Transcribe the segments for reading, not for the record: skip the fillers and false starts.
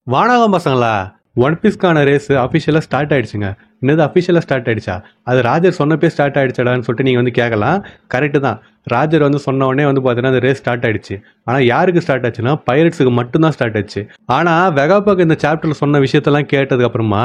வானகம் பசங்களா, one பீஸ்க்கான race அஃபிஷியலாக ஸ்டார்ட் ஆயிடுச்சுங்க. என்னது அஃபிஷியலாக ஸ்டார்ட் ஆயிடுச்சா? அது ராஜர் சொன்னப்பே ஸ்டார்ட் ஆயிடுச்சாடான்னு சொல்லிட்டு நீங்கள் வந்து கேட்கலாம். கரெக்டு தான். ராஜர் வந்து சொன்ன உடனே வந்து பார்த்தீங்கன்னா அந்த ரேஸ் ஸ்டார்ட் ஆயிடுச்சு. ஆனால் யாருக்கு ஸ்டார்ட் ஆச்சுன்னா பைரட்ஸுக்கு மட்டும்தான் ஸ்டார்ட் ஆச்சு. ஆனால் வெகாபாக் இந்த சாப்டரில் சொன்ன விஷயத்தெல்லாம் கேட்டதுக்கப்புறமா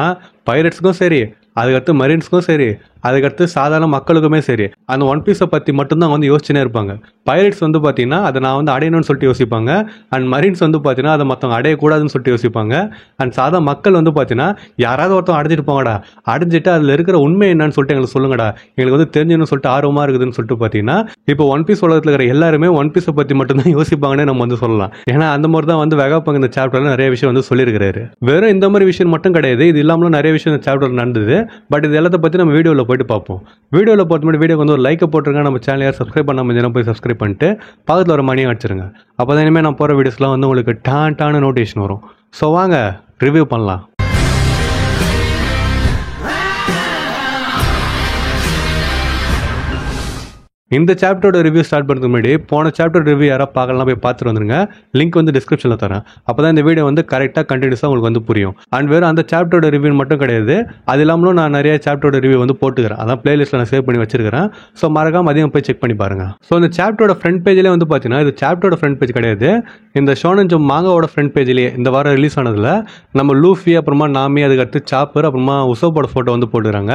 பைரட்ஸுக்கும் சரி, அதுக்கடுத்து மரீன்ஸுக்கும் சரி, அதுக்கடுத்து சாதாரண மக்களுக்குமே சரி, அந்த ஒன் பீஸை பற்றி மட்டும்தான் வந்து யோசிச்சுனே இருப்பாங்க. பைரட்ஸ் வந்து பார்த்தீங்கன்னா அதை நான் வந்து அடையணும்னு சொல்லிட்டு யோசிப்பாங்க. அண்ட் மரீன்ஸ் வந்து பார்த்தீங்கன்னா அதை மற்றவங்க அடையக்கூடாதுன்னு சொல்லிட்டு யோசிப்பாங்க. அண்ட் சாதா மக்கள் வந்து பார்த்தீங்கன்னா யாராவது ஒருத்தவங்க அடைஞ்சிட்டு போங்கடா, அடைஞ்சிட்டு அதில் இருக்கிற உண்மை என்னன்னு சொல்லிட்டு எங்களுக்கு சொல்லுங்கடா, எங்களுக்கு வந்து தெரிஞ்சுன்னு சொல்லிட்டு ஆர்வமாக இருக்குதுன்னு சொல்லிட்டு பார்த்தீங்கன்னா இப்போ ஒன் பீஸ் உலகத்தில் இருக்கிற எல்லாருமே ஒன் பீஸை பற்றி மட்டும்தான் யோசிப்பாங்கன்னு நம்ம வந்து சொல்லலாம். ஏன்னா அந்த மாதிரி தான் வந்து வெகாபாக் இந்த சாப்டர்ல நிறைய விஷயம் வந்து சொல்லியிருக்கிறாரு. வெறும் இந்த மாதிரி விஷயம் மட்டும் கிடையாது, இது இல்லாமலும் நிறைய விஷயம் இந்த சாப்டர் நடந்தது. பட் இது எல்லாத்த பற்றி நம்ம வீடியோவில் போயிட்டு பார்ப்போம். வீடியோவில் போட்டு மட்டும் வீடியோக்கு வந்து ஒரு லைக்கை போட்டுருங்க. நம்ம சேனல் யார் சப்ஸ்கிரைப் பண்ணாமல் போய் சப்ஸ்கிரைப் பண்ணிட்டு பக்கத்தில் ஒரு மணியை அடிச்சிருங்க. அப்போ தான் இனிமேல் நான் போகிற வீடியோஸ்லாம் வந்து உங்களுக்கு டான நோட்டிஃபிகேஷன் வரும். ஸோ வாங்க ரிவ்யூ பண்ணலாம். இந்த சாப்டரோட ரிவ்யூ ஸ்டார்ட் பண்ணுறதுக்கு முன்னாடி போன சாப்டர் ரிவ்யூ யாராவது பார்க்கலாம் போய் பார்த்துட்டு வந்துருங்க. லிங்க் வந்து டிஸ்கிரிப்ஷனில் தரேன். அப்போ தான் இந்த வீடியோ வந்து கரெக்டாக கண்டினியூஸாக உங்களுக்கு வந்து புரியும். அண்ட் வேறு அந்த சாப்டரோட ரிவ்யூ மட்டும் கிடையாது, அது இல்லாமலும் நான் நிறைய சாப்டரோட ரிவ்யூ வந்து போட்டுக்கிறேன். அதான் பிளேலிஸ்ட்டில் நான் சேவ் பண்ணி வச்சிருக்கிறேன். ஸோ மறக்காம அதையும் போய் செக் பண்ணி பாருங்கள். ஸோ இந்த சாப்டரோட ஃப்ரண்ட் பேஜ்லேயே வந்து பார்த்தீங்கன்னா இது சாப்டரோட ஃப்ரண்ட் பேஜ் கிடையாது, இந்த ஷோனன் ஜம்ப் மாங்காவோட ஃப்ரண்ட் பேஜ்லேயே இந்த வாரம் ரிலீஸ் ஆனதில் நம்ம லூஃபி, அப்புறமா நாமி, அதுக்கடுத்து சாப்பர், அப்புறமா உசோப்போட ஃபோட்டோ வந்து போட்டுக்கிறாங்க.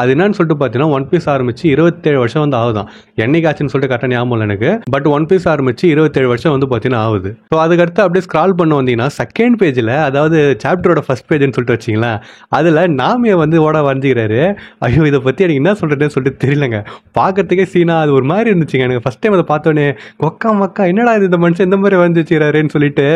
அது என்னன்னு சொல்லிட்டு பார்த்தீங்கன்னா ஒன் பீஸ் ஆரம்பிச்சு 27 வருஷம் வந்து ஆகுதான். என்னைக்கு ஆச்சுன்னு சொல்லிட்டு கரெக்டாக ஞாபகம் இல்லை எனக்கு. பட் ஒன் பீஸ் ஆரம்பிச்சு 27 வருஷம் வந்து பார்த்தீங்கன்னா ஆகுது. ஸோ அதுக்கடுத்து அப்படியே ஸ்க்ரால் பண்ண வந்தீங்கன்னா செகண்ட் பேஜில், அதாவது சாப்டரோட ஃபர்ஸ்ட் பேஜ்னு சொல்லிட்டு வச்சிங்களேன், அதில் நாமியை வந்து வரைஞ்சிக்கிறாரு. ஐயோ இதை பற்றி எனக்கு என்ன சொல்கிறதுன்னு சொல்லிட்டு தெரியலங்க. பார்க்கறதுக்கே சீனா அது ஒரு மாதிரி இருந்துச்சுங்க. எனக்கு ஃபர்ஸ்ட் டைம் அதை பார்த்தோன்னே கொக்கா மக்கா என்னடா இது இந்த மனுஷன் இந்த மாதிரி வந்து வச்சுக்கிறாருன்னு சொல்லிட்டு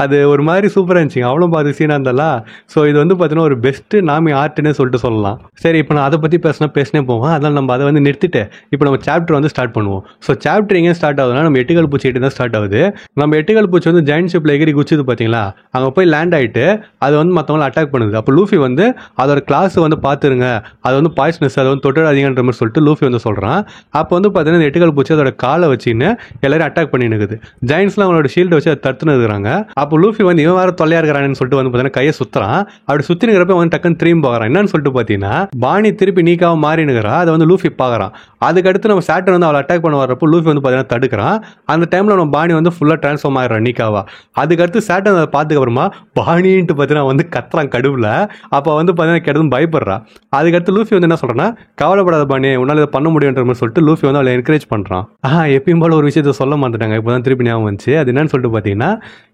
அது ஒரு மாதிரி சூப்பராக இருந்துச்சுங்க. அவ்வளோ பார்த்து சீனா இருந்தாலா. ஸோ இது வந்து பார்த்தீங்கன்னா ஒரு பெஸ்ட்டு நாமி ஆர்ட்னே சொல்லிட்டு சொல்லலாம். சரி, இப்போ நான் அதை பற்றி பேசினே போவோம். அதனால் நம்ம அதை வந்து நிறுத்திட்டு இப்போ நம்ம சாப்டர் வந்து ஸ்டார்ட் பண்ணுவோம். ஸோ சாப்டர் எங்கே ஸ்டார்ட் ஆகுதுன்னா நம்ம எட்டுகால் பூச்சி தான் ஸ்டார்ட் ஆகுது. நம்ம எட்டுகால் பூச்சி வந்து ஜெயண்ட் ஷிப்பில் எகிரி குச்சிது பார்த்தீங்களா, அங்கே போய் லேண்ட் ஆகிட்டு அது வந்து மற்றவங்களை அட்டாக் பண்ணுது. அப்போ லூஃபி வந்து அதோட கிளாஸ் வந்து பார்த்துருங்க, அது வந்து பாய்ஸ்னஸ், அதை வந்து தொட்டாதீங்கன்ற மாதிரி சொல்லிட்டு லூஃபி வந்து சொல்கிறான். அப்போ வந்து பார்த்தீங்கன்னா இந்த எட்டுகால் பூச்சி அதோட காலை வச்சுன்னு எல்லாரும் அட்டாக் பண்ணினுக்குது. ஜெயின்ஸ்லாம் அவனோட ஷீல்டை வச்சு அதை தடுத்துன்னு இருக்கிறாங்க. அப்போ லூஃபி வந்து இவன் வேறு தொல்லையா இருக்கிறான்னு சொல்லிட்டு வந்து பார்த்தீங்கன்னா கையை சுற்றுறான். அப்படி சுற்றினுக்கிறப்ப வந்து டக்குன்னு திரும்பி பார்க்குறான். என்னன்னு சொல்லிட்டு பார்த்தீங்கன்னா பாணி திருப்பி நீக்காக மாறினுக்கிறா. அதை வந்து லூஃபி பார்க்குறான். அதுக்கடுத்து நம்ம சாட்டர் வந்து அவளை அட்டாக் பண்ண வரப்போ லூஃபி வந்து பார்த்தீங்கன்னா தடுக்கிறான். அந்த டைமில் நம்ம பாணி வந்து ஃபுல்லாக ட்ரான்ஸ்ஃபார்ம் ஆகிடுறான் நீக்காவா. அதுக்கடுத்து சாட்டர் அதை பார்த்துக்கு அப்புறமா பாணின்ட்டு பார்த்தீங்கன்னா வந்து கத்துறான் கடுவில். அப்போ வந்து பார்த்தீங்கன்னா கிடந்து பயப்படுறான். அதுக்கடுத்து லூஃபி வந்து என்ன சொல்கிறான்னா, கவலைப்படாத பாணி, உன்னால் இதை பண்ண முடியுன்ற மாதிரி சொல்லிட்டு லூஃபி வந்து அவளை என்கரேஜ் பண்ணுறான். எப்பயும் போல ஒரு விஷயத்த சொல்ல மாட்டாங்க, இப்போ தான் திருப்பி ஞாபகம் வந்துச்சு. அது என்னன்னு சொல்லிட்டு பார்த்தீங்கன்னா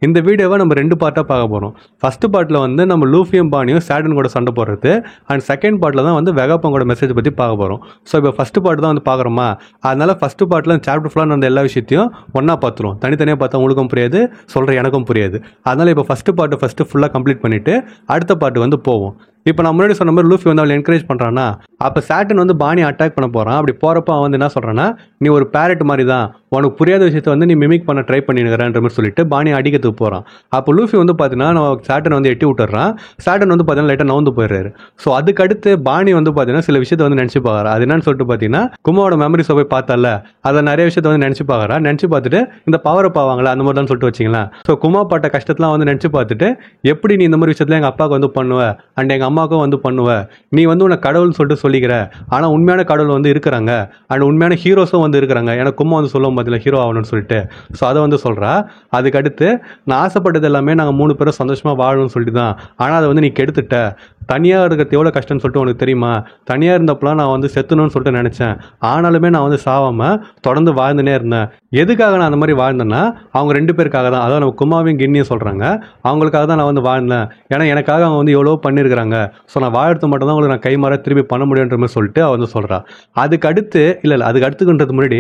இந்த வீடியோவை நம்ம 2 பார்ட்டாக பார்க்க போகிறோம். ஃபர்ஸ்ட் பார்ட்டில் வந்து நம்ம லூஃபியும் பாணியும் சாட்டன் கூட சண்டை போடுறது, அண்ட் செகண்ட் பார்ட்டில் தான் வந்து வெகாபாங்கோட மெசேஜ் பற்றி பார்க்க போகிறோம். ஸோ இப்போ ஃபர்ஸ்ட் பார்ட் தான் வந்து பார்க்குறோமா, அதனால ஃபர்ஸ்ட் பார்ட்டில் சாப்டர் ஃபுல்லாக நடந்த எல்லா விஷயத்தையும் ஒன்றா பார்த்துருவோம். தனித்தனியாக பார்த்தா உங்களுக்கும் புரியாது, சொல்கிற எனக்கும் புரியாது. அதனால் இப்போ ஃபர்ஸ்ட் பார்ட்டு ஃபுல்லாக கம்ப்ளீட் பண்ணிவிட்டு அடுத்த பார்ட்டு வந்து போவோம். இப்போ நான் முன்னாடி சொன்ன மாதிரி லூஃபி வந்து அவளை என்கரேஜ் பண்ணுறான்னா, அப்போ சாட்டன் வந்து பாணி அட்டாக் பண்ண போகிறான். அப்படி போகிறப்ப அவன் வந்து என்ன சொல்கிறான்னா, நீ ஒரு பேரட் மாதிரி தான், உனக்கு புரியாத விஷயத்த வந்து நீ மிமிக் பண்ண ட்ரை பண்ணினுக்கிறன்ற மாதிரி சொல்லிட்டு பாணி அடிக்கிறதுக்கு போகிறான். அப்போ லூஃபி வந்து பார்த்தீங்கன்னா நம்ம சாட்டன் வந்து எட்டி விட்டுறான். சாட்டன் வந்து பார்த்தீங்கன்னா லைட்டாக நவுந்து போயிடுறாரு. ஸோ அதுக்கடுத்து பாணி வந்து பார்த்தீங்கன்னா சில விஷயத்தை வந்து நினச்சி பார்க்குறா. அது என்னன்னு சொல்லிட்டு பார்த்தீங்கன்னா குமாவோட மெமரிஸை போய் பார்த்தால, அதை நிறைய விஷயத்த வந்து நினச்சி பார்க்குறா. நினச்சி பார்த்துட்டு இந்த பவரை பாவாங்களா அந்த மாதிரி தான் சொல்லிட்டு வச்சிங்களேன். ஸோ குமா பட்ட கஷ்டத்தெலாம் வந்து நினச்சி பார்த்துட்டு எப்படி நீ இந்த மாதிரி விஷயத்தில் எங்கள் அப்பாவுக்கு வந்து பண்ணுவ, அண்ட் எங்கள் அம்மாவுக்கும் வந்து பண்ணுவ, நீ வந்து உன்னை கடவுள்னு சொல்லிட்டு சொல்லிக்கிற, ஆனால் உண்மையான கடவுள் வந்து இருக்கிறாங்க, அண்ட் உண்மையான ஹீரோஸும் வந்து இருக்கிறாங்க, எனக்கு கும்மா வந்து சொல்லும் பதில் ஹீரோ ஆகணும்னு சொல்லிட்டு. ஸோ அதை வந்து சொல்கிறா. அதுக்கடுத்து நான் ஆசைப்பட்டது எல்லாமே நாங்கள் 3 பேரும் சந்தோஷமாக வாழணும்னு சொல்லிட்டு தான், ஆனால் அதை வந்து நீ கெடுத்துட்ட. தனியாக இருக்கிறது எவ்வளோ கஷ்டம்னு சொல்லிட்டு உனக்கு தெரியுமா, தனியாக இருந்தப்பலாம் நான் வந்து செத்துணும்னு சொல்லிட்டு நினச்சேன், ஆனாலுமே நான் வந்து சாவாமல் தொடர்ந்து வாழ்ந்துனே இருந்தேன். எதுக்காக நான் அந்த மாதிரி வாழ்ந்தேன்னா அவங்க 2 பேருக்காக தான், அதாவது நம்ம குமாவையும் கிண்ணியும் சொல்கிறாங்க, அவங்களுக்காக தான் நான் வந்து வாழ்ந்தேன். ஏன்னா எனக்காக அவங்க வந்து எவ்வளோ பண்ணியிருக்கிறாங்க. ஸோ நான் வாழறது மட்டும் தான் உங்களுக்கு நான் கைமாற திருப்பி பண்ண முடியுன்ற மாதிரி சொல்லிட்டு அவள் வந்து சொல்கிறா. அதுக்கடுத்து அதுக்கு அடுத்துக்குன்றது முன்னாடி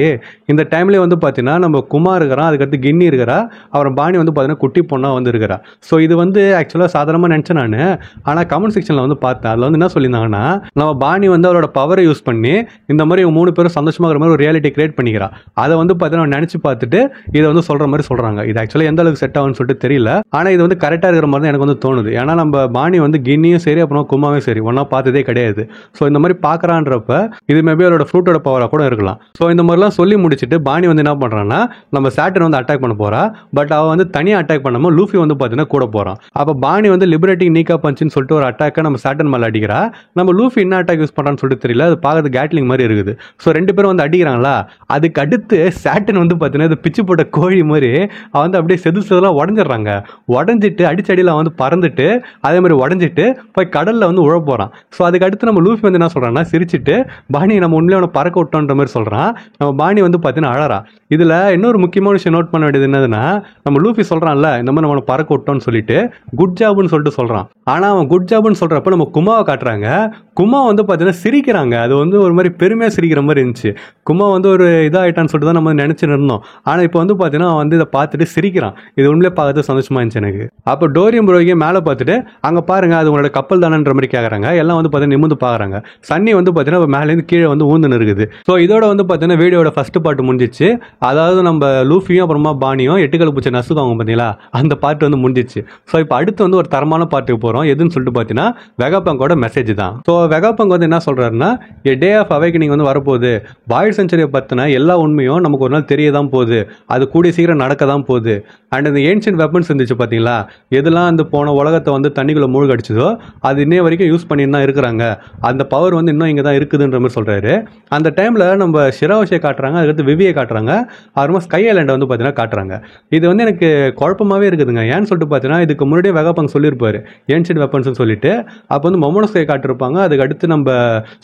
இந்த டைம்லேயே வந்து பார்த்தீங்கன்னா நம்ம குமார் இருக்கிறான், அதுக்கடுத்து கிண்ணி இருக்கிறா, அப்புறம் பாணி வந்து பார்த்தீங்கன்னா குட்டி பொண்ணாக வந்து இருக்கிறா. ஸோ இது வந்து ஆக்சுவலாக சாதாரணமாக நினச்சேன் நான். ஆனால் கமெண்ட் செக்ஷன் செக்ஷனில் வந்து பார்த்தேன். அதில் வந்து என்ன சொல்லியிருந்தாங்கன்னா, நம்ம பாணி வந்து அவரோட பவரை யூஸ் பண்ணி இந்த மாதிரி 3 பேரும் சந்தோஷமாகிற மாதிரி ஒரு ரியாலிட்டி கிரியேட் பண்ணிக்கிறா. அதை வந்து பார்த்தீங்கன்னா நினச்சி பார்த்துட்டு இதை வந்து சொல்கிற மாதிரி சொல்கிறாங்க. இது ஆக்சுவலாக எந்த அளவுக்கு செட் ஆகும்னு சொல்லிட்டு தெரியல. ஆனால் இது வந்து கரெக்டாக இருக்கிற மாதிரி தான் எனக்கு வந்து தோணுது. ஏன்னா நம்ம பாணி வந்து கின்னியும் சரி அப்புறம் குமாவும் சரி ஒன்றா பார்த்ததே கிடையாது. ஸோ இந்த மாதிரி பார்க்குறான்றப்ப இது மேபி அவரோட ஃப்ரூட்டோட பவராக கூட இருக்கலாம். ஸோ இந்த மாதிரிலாம் சொல்லி முடிச்சுட்டு பாணி வந்து என்ன பண்ணுறான்னா, நம்ம சாட்டர்ன் வந்து அட்டாக் பண்ண போகிறா. பட் அவள் வந்து தனியாக அட்டாக் பண்ணாமல் லூஃபி வந்து பார்த்தீங்கன்னா கூட போகிறான். அப்போ பாணி வந்து லிபரேட்டிங் நீக்கா பஞ்சுன்னு சொல்லிட்டு ஒரு அட்டாக்கை நம்ம சாட்டர்ன் மேலே அடிக்கிறா. நம்ம லூஃபி என்ன அட்டாக் யூஸ் பண்ணுறான்னு சொல்லிட்டு தெரியல. அது பார்க்கறது கேட்லிங் மாதிரி இருக்குது. ஸோ 2 பேரும் வந்து அடிக்கிறாங்களா. அதுக்கு அடுத்து சாட்டர்ன் வந்து பார்த்தீங்கன்னா இது பிச்சு போட்ட கோழி மாதிரி அவன் வந்து அப்படியே செதுலாம் உடஞ்சிடுறாங்க. உடஞ்சிட்டு அடிச்சடியில் வந்து பறந்துட்டு அதே மாதிரி உடஞ்சிட்டு போய் கடலில் வந்து உழ போகிறான். ஸோ அதுக்கு அடுத்து நம்ம லூஃபி வந்து என்ன சொல்கிறான்னா, சிரிச்சிட்டு பாணி நம்ம உண்மையிலே அவனை பறக்க விட்டோன்ற மாதிரி சொல்கிறான். நம்ம பாணி வந்து பார்த்தீங்கன்னா அழறா. இதில் இன்னொரு முக்கியமான விஷயம் நோட் பண்ண வேண்டியது என்னதுன்னா, நம்ம லூஃபி சொல்கிறான்ல இந்த மாதிரி நம்மளை பறக்க விட்டோன்னு சொல்லிட்டு குட் ஜாப்னு சொல்லிட்டு சொல்கிறான். ஆனால் அவன் குட் ஜாப்னு சொல்கிறப்ப நம்ம குமாவை காட்டுறாங்க. குமா வந்து பார்த்தீங்கன்னா சிரிக்கிறாங்க. அது வந்து ஒரு மாதிரி பெருமையாக சிரிக்கிற மாதிரி இருந்துச்சு. குமா வந்து ஒரு இதாகிட்டான்னு சொல்லிட்டு தான் நம்ம நினச்சின்னு இருந்தோம். ஆனால் இப்போ வந்து பார்த்தீங்கன்னா அவன் வந்து இதை பார்த்துட்டு சிரிக்கிறான். இது உண்மையிலே பார்க்கறது சந்தோஷமா இருந்துச்சு எனக்கு. அப்போ டோரியம் ப்ரோகியை மேலே பார்த்துட்டு அங்கே பாருங்க அது உங்களோட கப்பல் தானன்ற மாதிரி கேட்குறாங்க. எல்லாம் வந்து பார்த்தீங்கன்னா நிமிந்து பார்க்குறாங்க. சன்னி வந்து பார்த்தீங்கன்னா மேலேருந்து கீழே வந்து ஊந்துன்னு இருக்குது. ஸோ இதோட வந்து பார்த்தீங்கன்னா வீடியோட ஃபர்ஸ்ட் பார்ட் முடிஞ்சிச்சு. அதாவது நம்ம லூஃபியும் அப்புறமா பாணியும் எட்டுக்கல் பூச்சி நசுக்குவாங்க பார்த்தீங்களா, அந்த பார்ட் வந்து முடிஞ்சிச்சு. ஸோ இப்போ அடுத்து வந்து ஒரு தரமான பார்ட்டுக்கு போகிறோம். எதுன்னு சொல்லிட்டு பார்த்தீங்கன்னா வெகாபங்கோட மெசேஜ் தான். ஸோ வெகாபங்க் வந்து என்ன சொல்கிறாருன்னா, எ டே ஆஃப் அவேக்கனிங் வந்து வரப்போகுது. பாய்ட் சென்ச்சுரியை பற்றின எல்லா உண்மையும் நமக்கு ஒரு நாள் தெரிய தான் போகுது. அது கூடிய சீக்கிரம் நடக்க தான் போகுது. அண்ட் இந்த ஏன்ஷியன்ட் வெப்பன்ஸ் இருந்துச்சு பார்த்தீங்களா, எதெல்லாம் அந்த போன உலகத்தை வந்து தண்ணிக்குள்ளே மூழ்கடிச்சதோ அது இன்னே வரைக்கும் யூஸ் பண்ணிட்டு தான் இருக்கிறாங்க. அந்த பவர் வந்து இன்னும் இங்கே தான் இருக்குதுன்ற மாதிரி சொல்கிறாரு. அந்த டைமில் நம்ம ஷிராவஷியை காட்டுறாங்க, அதுக்கடுத்து விவியை காட்டுறாங்க, அப்புறமா ஸ்கை ஐலாண்டை வந்து பார்த்தீங்கன்னா காட்டுறாங்க. இது வந்து எனக்கு குழப்பமாகவே இருக்குதுங்க. ஏன்னு சொல்லிட்டு பார்த்தீங்கன்னா இதுக்கு முன்னாடியே வெகாபங்க் சொல்லியிருப்பாரு ஏன்ஷியன்ட் வெப்பன்ஸ்னு சொல்லிட்டு. அப்போ வந்து மொமோனோஸ்கை காட்டிருப்பாங்க, அதுக்கு அடுத்து நம்ம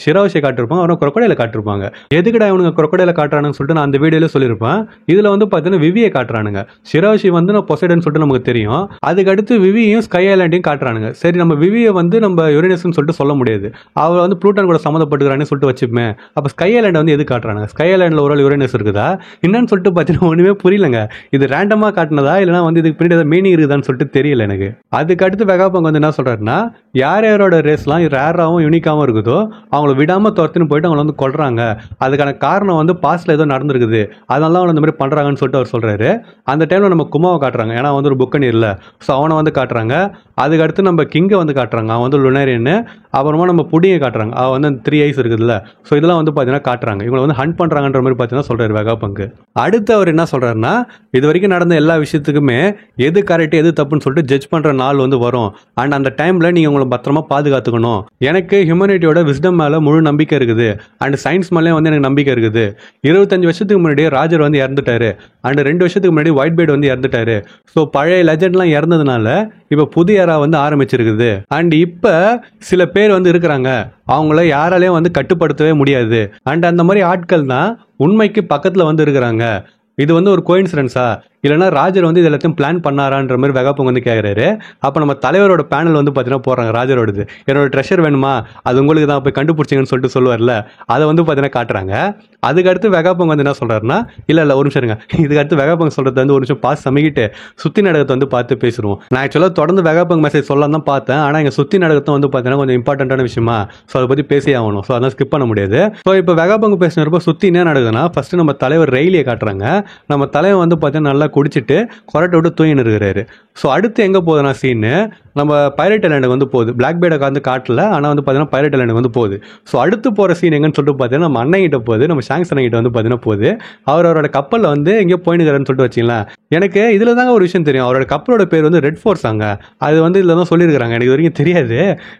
ஷிராவஷியை காட்டிருப்பாங்க, அப்புறம் குரோக்கடைல காட்டிருப்பாங்க. எதுக்குடா இவனுங்க குரோக்கடைல காட்டுறானுன்னு சொல்லிட்டு நான் அந்த வீடியோல சொல்லியிருப்பேன். இதில் வந்து பார்த்தீங்கன்னா விவியை காட்டுறானுங்க. ஷிராவஷி வந்து நான் பொசைடன் சொல்லிட்டு நமக்கு தெரியும். அதுக்கு அடுத்து விவியும் ஸ்கை ஐலாண்டையும் காட்டுறானுங்க. சரி நம்ம விவியை வந்து நம்ம யுரேனஸ்னு சொல்லிட்டு சொல்ல முடியாது, அவள் வந்து ப்ளூட்டன் கூட சம்மந்தப்பட்டுக்கிறான்னு சொல்லிட்டு வச்சுப்போமே. அப்போ ஸ்கை ஐலாண்டை வந்து எது காட்டுறாங்க? ஸ்கை ஐலாண்டில் ஒரு யுரேனஸ் இருக்குதா என்னன்னு சொல்லிட்டு பார்த்தீங்கன்னா ஒன்றுமே புரியலங்க. இது ரேண்டமாக காட்டினதா இல்லைனா வந்து இதுக்கு பின்னாடி ஏதாவது மீனிங் இருக்குதான்னு சொல்லிட்டு தெரியல எனக்கு. அதுக்கு அடுத்து வெகாபங்க் வந்து என்ன சொல்றாருன்னா, யார் யாரோட ரேஸ்லாம் ரேராகவும் யூனிக்காகவும் இருக்குதோ அவங்கள விடாமல் துரத்துன்னு போயிட்டு அவங்கள வந்து கொள்றாங்க. அதுக்கான காரணம் வந்து பாஸ்ட்ல ஏதோ நடந்திருக்குது, அதனால அவங்க இந்த மாதிரி பண்றாங்கன்னு சொல்லிட்டு அவர் சொல்றாரு. அந்த டைம்ல நம்ம குமாவை காட்டுறாங்க, ஏன்னா வந்து ஒரு புக்கன் இல்லை. ஸோ அவனை வந்து காட்டுறாங்க. அதுக்கு அடுத்து நம்ம கிங்கை வந்து காட்டுறாங்க, அவன் வந்து லுனேரியன்னு. அப்புறமா நம்ம புடியை காட்டுறாங்க, அவன் வந்து 3 ஐஸ் இருக்குதுல்ல. ஸோ இதெல்லாம் வந்து பார்த்தீங்கன்னா காட்டுறாங்க. இவங்களை வந்து ஹண்ட் பண்ணுறாங்கன்ற மாதிரி பார்த்தீங்கன்னா சொல்றாரு வெகாபங்க். அடுத்து அவர் என்ன சொல்றாருன்னா, இது வரைக்கும் நடந்த எல்லா விஷயத்துக்குமே எது கரெக்ட் எது தப்புன்னு சொல்லிட்டு ஜட்ஜ் பண்ற நாள் வந்து வரும். அண்ட் அந்த டைம்ல நீங்க உங்களை பத்திரமா பாதுகாத்துக்கணும். எனக்கு ஹியூமனிட்டியோட விஸ்டம் மேல முழு நம்பிக்கை இருக்குது. அண்ட் சயின்ஸ் மேலே வந்து எனக்கு நம்பிக்கை இருக்குது. 25 வருஷத்துக்கு முன்னாடி ராஜர் வந்து இறந்துட்டாரு. அண்ட் 2 வருஷத்துக்கு முன்னாடி ஒயிட் பைட் வந்து இறந்துட்டாரு. ஸோ பழைய லெஜெண்ட்லாம் இறந்ததுனால இப்போ புது ஏரா வந்து ஆரம்பிச்சிருக்குது. அண்ட் இப்போ சில பேர் வந்து இருக்கிறாங்க, அவங்கள யாராலையும் வந்து கட்டுப்படுத்தவே முடியாது. அண்ட் அந்த மாதிரி ஆட்கள் தான் உண்மைக்கு பக்கத்தில் வந்து இருக்கிறாங்க. இது வந்து ஒரு கோயின்சிடன்ஸா இல்லைனா ராஜர் வந்து இது எல்லாத்தையும் பிளான் பண்ணாரான்ற மாதிரி வெகாபங்க் வந்து கேட்குறாரு. அப்போ நம்ம தலைவரோட பேனல் வந்து பார்த்தீங்கன்னா போடுறாங்க ராஜரோடது. என்னோட ட்ரெஷர் வேணுமா, அது உங்களுக்கு தான் போய் கண்டுபிடிச்சிங்கன்னு சொல்லிட்டு சொல்லுவார்ல, அதை வந்து பார்த்தீங்கன்னா காட்டுறாங்க. அதுக்கு அடுத்து வெகாபங்க் வந்து என்ன சொல்கிறாருன்னா, இல்லை ஒரு நிமிஷம் இருங்க, இதுக்கு அடுத்து வெகாபங்க் சொல்கிறது வந்து ஒரு நிமிஷம் பாஸ் சமைக்கிட்டு சுற்றி நடக்கத்தை வந்து பார்த்து பேசுவோம். நான் ஆக்சுவலாக தொடர்ந்து வெகாபங்க் மெசேஜ் சொல்லலாம் தான் பார்த்தேன். ஆனால் இங்கே சுற்றி நடக்கத்தை வந்து பார்த்தீங்கன்னா கொஞ்சம் இம்பார்ட்டண்ட்டான விஷயமா, ஸோ அதை பற்றி பேசி ஆகணும். ஸோ அதான் ஸ்கிப் பண்ண முடியாது. ஸோ இப்போ வெகாபங்க் பேசினப்போ சுற்றி என்ன நடக்குதுன்னா, ஃபர்ஸ்ட் நம்ம தலைவர் ரெயிலியை காட்டுறாங்க. நம்ம தலைவர் வந்து பார்த்தீங்கன்னா நல்லா குடிச்சிட்டு கொரட்டை விட்டு தூங்கின்னு இருக்கிறாரு. ஸோ அடுத்து எங்கே போகுதுன்னா சீனு, நம்ம பைரட் ஐலாண்டுக்கு வந்து போகுது. பிளாக் பேடை வந்து காட்டல, ஆனால் வந்து பார்த்தீங்கன்னா பைரட் ஐலாண்டுக்கு வந்து போகுது. ஸோ அடுத்து போகிற சீன் எங்கன்னு சொல்லிட்டு பார்த்தீங்கன்னா நம்ம அண்ணன் கிட்ட போகுது, நம்ம ஷாங்ஸ் அண்ணன் கிட்ட வந்து பார்த்தீங்கன்னா போகுது. அவரோட கப்பலில் வந்து எங்கேயோ போயினுக்கிறேன்னு சொல்லிட்டு வச்சிங்களேன். எனக்கு இதில் தாங்க ஒரு விஷயம் தெரியும், அவரோட கப்பலோட பேர் வந்து ரெட் ஃபோர்ஸ் அங்க. அது வந்து இதில் தான் சொல்லியிருக்காங்க, எனக்கு இது வரைக்கும் தெரியாது.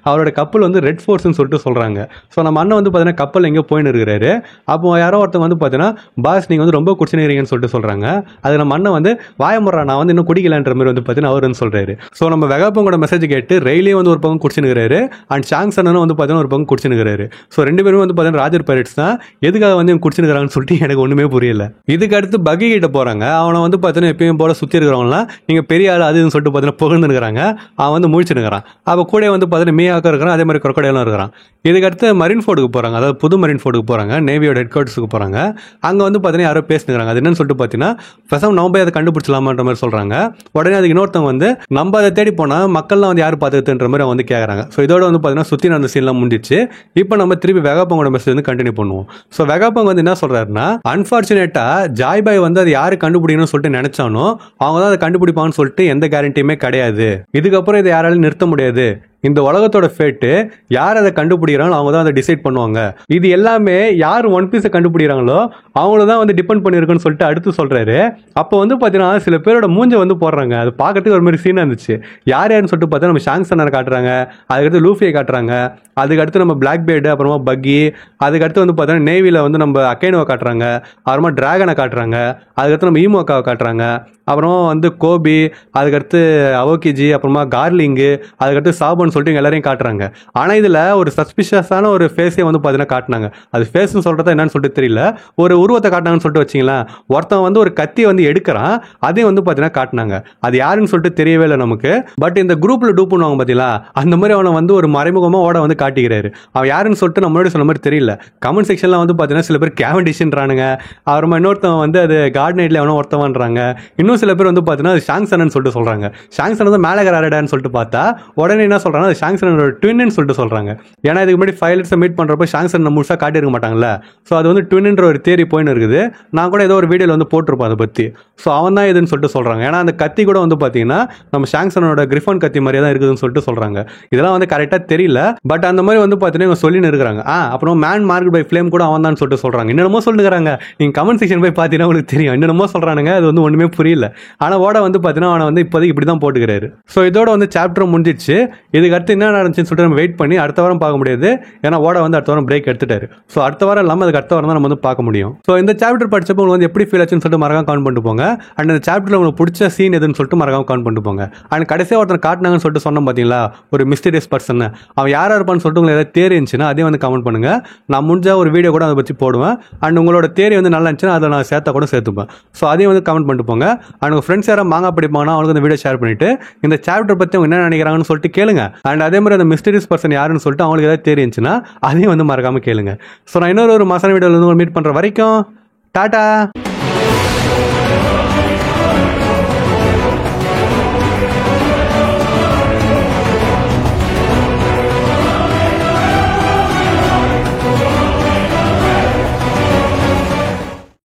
அவரோட கப்பல் வந்து ரெட் ஃபோர்ஸ்ன்னு சொல்லிட்டு சொல்கிறாங்க. ஸோ நம்ம அண்ணன் வந்து பார்த்தீங்கன்னா கப்பல் எங்கேயோ போயின்னு இருக்கிறாரு. அப்போ யாரோ ஒருத்தவங்க வந்து பார்த்தீங்கன்னா பாஸ் நீங்கள் வந்து ரொம்ப குடிச்சுக்கிறீங்கன்னு சொல்லிட்டு சொல்கிறாங்க. அது நம்ம அண்ணன் வந்து வாயமுறா, நான் வந்து இன்னும் குடிக்கலான்ற மாதிரி வந்து பார்த்தீங்கன்னா அவர் வந்து சொல்கிறாரு. ஸோ நம்ம வெகாபங்கோட மெசேஜ் கேட்டு ரெயிலே வந்து ஒரு பக்கம் குடிச்சுனுக்கிறாரு. அண்ட் ஷாங்ஸ் அண்ணனும் வந்து பார்த்தீங்கன்னா ஒரு பக்கம் குடிச்சுனுக்கிறாரு. ஸோ 2 பேரும் வந்து பார்த்தீங்கன்னா ராஜர் பைரட்ஸ் தான். எதுக்காக வந்து குடிச்சுனுக்கிறாங்கன்னு சொல்லிட்டு எனக்கு ஒன்றுமே புரியல. இதுக்கு அடுத்து பக்கி கிட்ட போகிறாங்க. அவனை வந்து பார்த்தீங்கன்னா எப்பயும் போல சுற்றி இருக்கிறவங்களாம் நீங்கள் பெரிய ஆள் அதுன்னு சொல்லிட்டு பார்த்தீங்கன்னா புகழ்ந்துருக்கிறாங்க. அவன் வந்து முழிச்சுனுக்கிறான். அப்போ கூட வந்து பார்த்தீங்கன்னா மீயாக்க இருக்கிறான், அதே மாதிரி குரோக்கடைலாம் இருக்கிறான். இதுக்கு அடுத்து மரீன் ஃபோர்டுக்கு போகிறாங்க, அதாவது புது மரீன் ஃபோர்டுக்கு போகிறாங்க, நேவியோட ஹெட் குவார்ட்டர்ஸுக்கு போகிறாங்க. அங்கே வந்து பார்த்தீங்கன்னா யாரோ பேசினுக்கிறாங்க. அது என்னன்னு சொல்லிட்டு பார்த்தீங்கன்னா, ஃபர்ஸ்ட் நம்ம போய் அதை கண்டுபிடிச்சலாமான்ற மாதிரி சொல்றாங்க. உடனே அதுக்கு இன்னொருத்தவங்க வந்து நம்ம அதை தேடி போனா மக்கள்லாம் வந்து யாரு பார்த்துக்கிட்டுன்ற மாதிரி அவங்க வந்து கேட்கறாங்க. ஸோ இதோட வந்து பார்த்தீங்கன்னா சுற்றி அந்த சீன்லாம் முடிஞ்சிச்சு. இப்போ நம்ம திருப்பி வெகாபங்கோட மெசேஜ் வந்து கண்டினியூ பண்ணுவோம். ஸோ வெகாபங் வந்து என்ன சொல்றாருன்னா, அன்பார்ச்சுனேட்டா ஜாய் பாய் வந்து அது யாரு கண்டுபிடிக்கணும்னு சொல்லிட்டு நினைச்சானோ அவங்க தான் அதை கண்டுபிடிப்பான்னு சொல்லிட்டு எந்த கேரண்டியுமே கிடையாது. இதுக்கப்புறம் இதை யாராலும் நிறுத்த முடியாது. இந்த உலகத்தோட ஃபேட்டு யார் அதை கண்டுபிடிக்கிறாங்களோ அவங்க தான் அதை டிசைட் பண்ணுவாங்க. இது எல்லாமே யார் ஒன் பீஸை கண்டுபிடிக்கிறாங்களோ அவங்கள தான் வந்து டிபெண்ட் பண்ணியிருக்குன்னு சொல்லிட்டு அடுத்து சொல்றாரு. அப்போ வந்து பார்த்தீங்கன்னா சில பேரோட மூஞ்ச வந்து போடுறாங்க. அது பார்க்கறதுக்கு ஒரு மாதிரி சீனாக இருந்துச்சு. யாருன்னு சொல்லிட்டு பார்த்தா நம்ம ஷாங்சனர் காட்டுறாங்க, அதுக்கடுத்து லூஃபியை காட்டுறாங்க, அதுக்கடுத்து நம்ம பிளாக் பேர்டு, அப்புறமா பக்கி, அதுக்கடுத்து வந்து பார்த்தீங்கன்னா நேவியில் வந்து நம்ம அக்கைனோவை காட்டுறாங்க, அப்புறமா டிராகனை காட்டுறாங்க, அதுக்கடுத்து நம்ம ஈமோக்காவை காட்டுறாங்க, அப்புறமா வந்து கோபி, அதுக்கடுத்து அவோகிஜி, அப்புறமா கார்லிங்கு, அதுக்கடுத்து சாபன் சொல்லிட்டு எல்லாரையும் காட்டுறாங்க. ஆனால் இதில் ஒரு சஸ்பிஷியஸான ஒரு ஃபேஸே வந்து பார்த்தீங்கன்னா காட்டினாங்க. அது ஃபேஸ்ன்னு சொல்கிறதா என்னன்னு சொல்லிட்டு தெரியல, ஒரு உருவத்தை காட்டினாங்கன்னு சொல்லிட்டு வச்சிங்களேன். ஒருத்தன் வந்து ஒரு கத்தியை வந்து எடுக்கிறான், அதையும் வந்து பார்த்தீங்கன்னா காட்டினாங்க. அது யாருன்னு சொல்லிட்டு தெரியவே இல்லை நமக்கு. பட் இந்த குரூப்பில் டூப் பண்ணுவாங்க பார்த்தீங்களா, அந்த மாதிரி அவனை வந்து ஒரு மறைமுகமாக ஓட வந்து காட்டிக்கிறாரு. அவன் யாருன்னு சொல்லிட்டு நம்மளோட சொன்ன மாதிரி தெரியல. கமெண்ட் செக்ஷன்லாம் வந்து பார்த்தீங்கன்னா சில பேர் கேவண்டிஷ்ன்றானுங்க, அப்புறமா இன்னொருத்தவன் வந்து அது கார்ட் நைட்ல அவனை ஒருத்தவன்றாங்க, இன்னும் சில பேர் வந்து பார்த்தீங்கன்னா அது ஷாங்சன் சொல்லிட்டு சொல்றாங்க. ஷாங்சன் வந்து மேலகராடான்னு சொல்லிட்டு பார்த்தா உடனே என்ன சொல்றாங்க, அது ஷாங்சனோட ட்வின்னு சொல்லிட்டு சொல்றாங்க. ஏன்னா இதுக்கு முன்னாடி ஃபைலட்ஸை மீட் பண்றப்ப ஷாங்சன் முழுசா காட்டியிருக்க மாட்டாங்கல்ல. ஸோ அது வந்து ட்வின்ன்ற ஒரு தியரி போயின்னு இருக்குது. நான் கூட ஏதோ ஒரு வீடியோவில் வந்து போட்டிருப்பேன் அதை பற்றி. ஸோ அவன் தான் இதுன்னு சொல்லிட்டு சொல்றாங்க. ஏன்னா அந்த கத்தி கூட வந்து பார்த்தீங்கன்னா நம்ம ஷாங்சனோட கிரிஃபன் கத்தி மாதிரியே தான் இருக்குதுன்னு சொல்லிட்டு சொல்றாங்க. இதெல்லாம் வந்து கரெக்டாக தெரியல, பட் அந்த மாதிரி வந்து பார்த்தீங்கன்னா இவங்க சொல்லின்னு இருக்கிறாங்க. அப்புறம் மேன் மார்க் பை ஃப்ளேம் கூட அவன் தான் சொல்லிட்டு சொல்றாங்க. என்னென்னமோ சொல்லுறாங்க. நீங்க கமெண்ட் செக்ஷன் போய் பார்த்தீங்கன்னா உங்களுக்கு தெரியும். என்னென்னமோ சொல்றானுங்க, அது வந்து ஒன்றுமே புரியல. ஆனால் ஓட வந்து பார்த்தீங்கன்னா அவனை வந்து இப்போதைக்கு இப்படி தான் போட்டுக்கிறாரு. ஸோ இதோட வந்து சாப்டர் முடிஞ்சிச்சு. இதுக்கு அடுத்து என்ன நடந்துச்சுன்னு சொல்லிட்டு நம்ம வெயிட் பண்ணி அடுத்த வாரம் பார்க்க முடியாது. ஏன்னா ஓட வந்து அடுத்த வாரம் பிரேக் எடுத்துட்டாரு. ஸோ அடுத்த வாரம் இல்லாமல் அதுக்கு அடுத்த வாரம் தான் நம்ம வந்து பார்க்க முடியும். ஸோ இந்த சாப்டர் படிச்சப்போ உங்களுக்கு வந்து எப்படி ஃபீல் ஆச்சுன்னு சொல்லிட்டு மறக்காம கமெண்ட் பண்ணிட்டு போங்க. அண்ட் இந்த சாப்டர்ல உங்களுக்கு பிடிச்ச சீன் எதுன்னு சொல்லிட்டு மறக்காம கமெண்ட் பண்ணிட்டு போங்க. அண்ட் கடைசியாக ஒருத்தர் காட்டினாங்கன்னு சொல்லிட்டு சொன்னோம் பார்த்தீங்களா, ஒரு மிஸ்டீரியஸ் பர்சன், அவன் யாரா இருப்பான்னு சொல்லிட்டு உங்களுக்கு ஏதாவது தேரி இருந்துச்சுன்னா அதையும் வந்து கமெண்ட் பண்ணுங்க. நான் முடிஞ்ச ஒரு வீடியோ கூட அதை பற்றி போடுவேன். அண்ட் உங்களோட தேரி வந்து நல்லா இருந்துச்சுன்னா அதை நான் சேர்த்தா கூட சேர்த்துப்பேன். ஸோ அதையும் வந்து கமெண்ட் பண்ணிட்டு போங்க. அண்ட் உங்கள் ஃப்ரெண்ட்ஸ் யாராவது மாங்கா படிப்பாங்கன்னா அவங்களுக்கு இந்த வீடியோ ஷேர் பண்ணிட்டு இந்த சாப்டர் பற்றி அவங்க என்ன நினைக்கிறாங்கன்னு சொல்லிட்டு கேளுங்க. அண்ட் அதே மாதிரி அந்த மிஸ்டீரியஸ் பர்சன் யாருன்னு சொல்லிட்டு அவங்களுக்கு ஏதாவது தெரிஞ்சுன்னா அதையும் வந்து மறக்காம கேளுங்க. ஸோ நான் இன்னொரு மாசான வீடியோவில் வந்து மீட் பண்ணுற வரைக்கும் டாடா.